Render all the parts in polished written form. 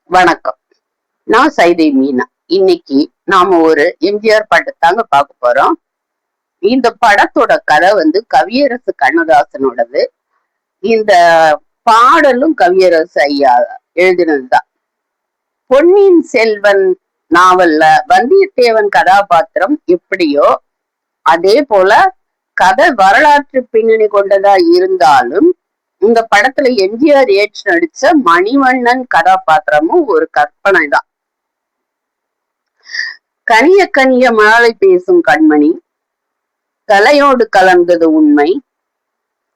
வணக்கம். நான் சைதை மீனா. இன்னைக்கு நாம ஒரு எம்ஜிஆர் பாட்டு தாங்க பார்க்க போறோம். இந்த படத்தோட கதை கவியரசு கண்ணதாசனோடது. இந்த பாடலும் கவியரசு ஐயா எழுதினதுதான். பொன்னியின் செல்வன் நாவல்ல வந்தியத்தேவன் கதாபாத்திரம் எப்படியோ அதே போல கதை வரலாற்று பின்னணி கொண்டதா இருந்தாலும் இந்த படத்துல எம்ஜிஆர் ஏற்று நடிச்ச மணிவண்ணன் கதாபாத்திரமும் ஒரு கற்பனை தான். கனிய கனிய மழலை பேசும் கண்மணி, கலையோடு கலந்தது உண்மை,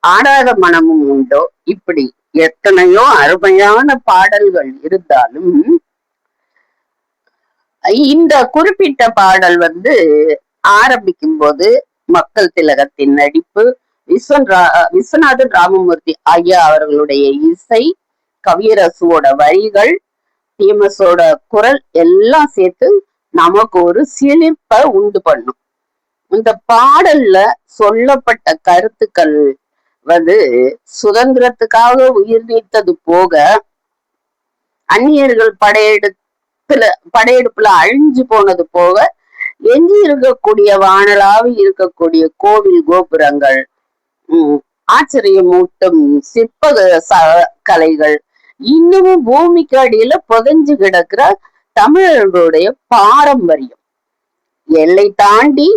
ஆடாத மனமும் உண்டோ, இப்படி எத்தனையோ அருமையான பாடல்கள் இருந்தாலும் இந்த குறிப்பிட்ட பாடல் ஆரம்பிக்கும் போது மக்கள் திலகத்தின் நடிப்பு, விஸ்வநாதன் ராமமூர்த்தி ஐயா அவர்களுடைய இசை, கவியரசுவோட வரிகள், டிஎம்எஸோட குரல் எல்லாம் சேர்த்து நமக்கு ஒரு சிலிர்ப்பை உண்டு பண்ணும். இந்த பாடல்ல சொல்லப்பட்ட கருத்துக்கள் சுதந்திரத்துக்காக உயிர் நீத்தது போக, அந்நியர்கள் படையெடுப்புல அழிஞ்சு போனது போக, எஞ்சி இருக்கக்கூடிய வானலாவி இருக்கக்கூடிய கோவில் கோபுரங்கள், ஆச்சரியமூட்டும் சிற்ப கலைகள், இன்னமும் பூமிக்கு அடியில புதைஞ்சு கிடக்கிற தமிழர்களுடைய பாரம்பரியம், எல்லை தாண்டி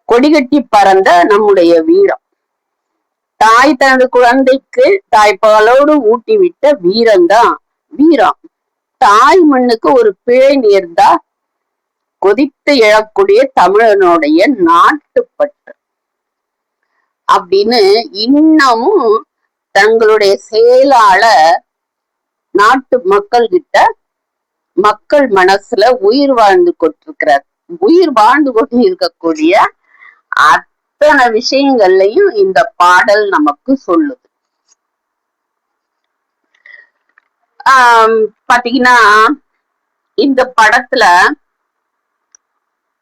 கொடிகட்டி பறந்த நம்முடைய வீரம், தாய் தனது குழந்தைக்கு தாய்ப்பாலோடு ஊட்டி விட்ட வீரம்தான் வீரம். தாய் மண்ணுக்கு ஒரு பிழை நேர்ந்தா கொதித்து எழக்கூடிய தமிழனுடைய நாட்டுப்பற்று அப்படின்னு இன்னமும் தங்களுடைய செயலால நாட்டு மக்கள் கிட்ட, மக்கள் மனசுல உயிர் வாழ்ந்து கொண்டு இருக்கக்கூடிய அத்தனை விஷயங்கள்லையும் இந்த பாடல் நமக்கு சொல்லுது. பாத்தீங்கன்னா இந்த படத்துல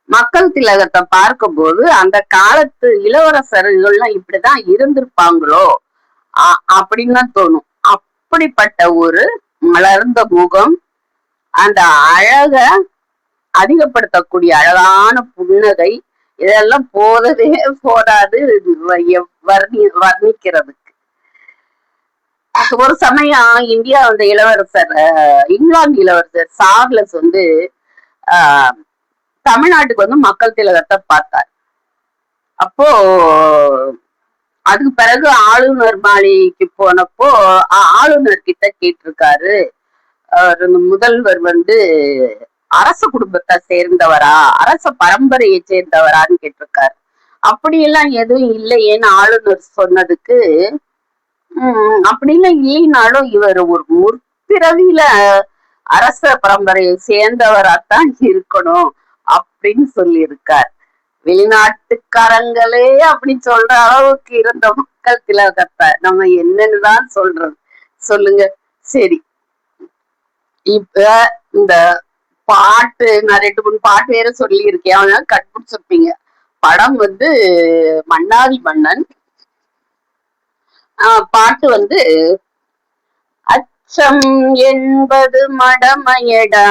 மக்கள் திலகத்தை பார்க்கும்போது அந்த காலத்து இளவரசர்கள்லாம் இப்படிதான் இருந்திருப்பாங்களோ அப்படின்னு தான் தோணும். அப்படிப்பட்ட ஒரு மலர்ந்த முகம், அந்த அழக அதிகப்படுத்தக்கூடிய அழகான புன்னகை, இதெல்லாம் போதவே போதாது வர்ணிக்கிறதுக்கு. ஒரு சமயம் இந்தியா இங்கிலாந்து இளவரசர் சார்லஸ் தமிழ்நாட்டுக்கு மக்கள் திலகத்தை பார்த்தார். அப்போ அதுக்கு பிறகு ஆளுநர் மாளிகைக்கு போனப்போ ஆளுநர் கிட்ட கேட்டிருக்காரு, முதல்வர் அரச குடும்பத்தை சேர்ந்தவரா, அரச பரம்பரையை சேர்ந்தவரான்னு கேட்டிருக்காரு. அப்படியெல்லாம் எதுவும் இல்லையேன்னு ஆளுநர் சொன்னதுக்கு, அப்படிலாம் இல்லைனாலும் இவர் ஒரு முற்பிறவியில அரச பரம்பரையை சேர்ந்தவராத்தான் இருக்கணும் அப்படின்னு சொல்லியிருக்கார். வெளிநாட்டுக்காரங்களே அப்படி சொல்ற அளவுக்கு இருந்த மக்கள் திலகத்தை நம்ம என்னன்னுதான் சொல்றது சொல்லுங்க. சரி, இப்ப இந்த பாட்டு நான் 2-3 பாட்டு வேற சொல்லி இருக்கேன், அதனால கண்டுபிடிச்சிருப்பீங்க. படம் மன்னாதி மன்னன். பாட்டு அச்சம் என்பது மடமையடா,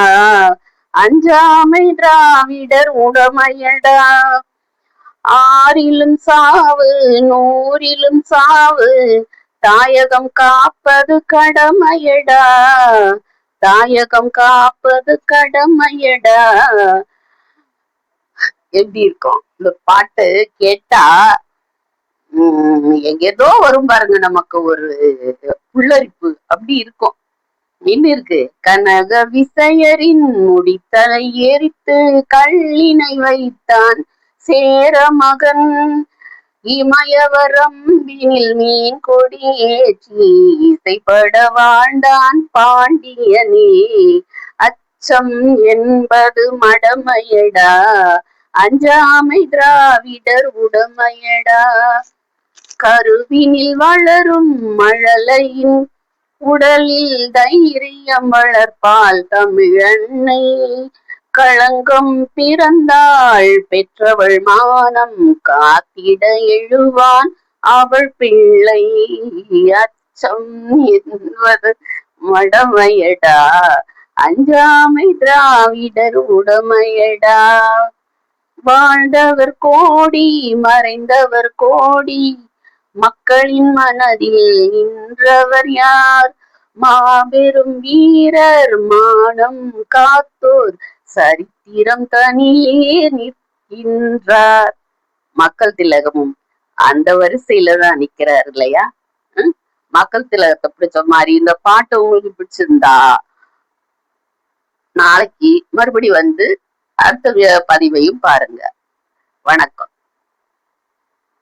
அஞ்சாமை திராவிடர் உடமையடா, ஆறிலும் சாவு நூறிலும் சாவு, தாயகம் காப்பது கடமையடா, தாயகம் காப்பது கடமையடா. எப்படி இருக்கும் இந்த பாட்டு கேட்டா? எங்கேதோ வரும் பாருங்க, நமக்கு ஒரு புல்லரிப்பு அப்படி இருக்கும். என்ன இருக்கு? கனக விசையரின் முடித்தலை எரித்து கள்ளினை வைத்தான் சேர மகன், இமயவரம் மீன் கொடி ஏற்றி இசைப்பட வாழ்ந்தான் பாண்டியனே, அச்சம் என்பது மடமையடா, அஞ்சாமை திராவிடர் உடமையடா, கருவினில் வளரும் மழலையின் உடலில் தைரியம் வளர்ப்பால் தமிழன்னை, களங்கம் பிறந்தாள் பெற்றவள் மானம் காத்திட எழுவான் அவள் பிள்ளை, அச்சம் என்பது மடமையடா, அஞ்சாமை திராவிடர் உடமையடா. வாழ்ந்தவர் கோடி, மறைந்தவர் கோடி, மக்களின் மனதில் நின்றவர் யார்? மாபெரும் வீரர், மானம் காத்தோர், சரித்திரம் தனியே நிற்கின்றார். மக்கள் திலகமும் அந்த வரிசையில தான் நிக்கிறார் இல்லையா? மக்கள் திலகத்தை பிடிச்ச மாதிரி இந்த பாட்டு உங்களுக்கு பிடிச்சிருந்தா நாளைக்கு மறுபடி வந்து அடுத்த பதிவையும் பாருங்க. வணக்கம்.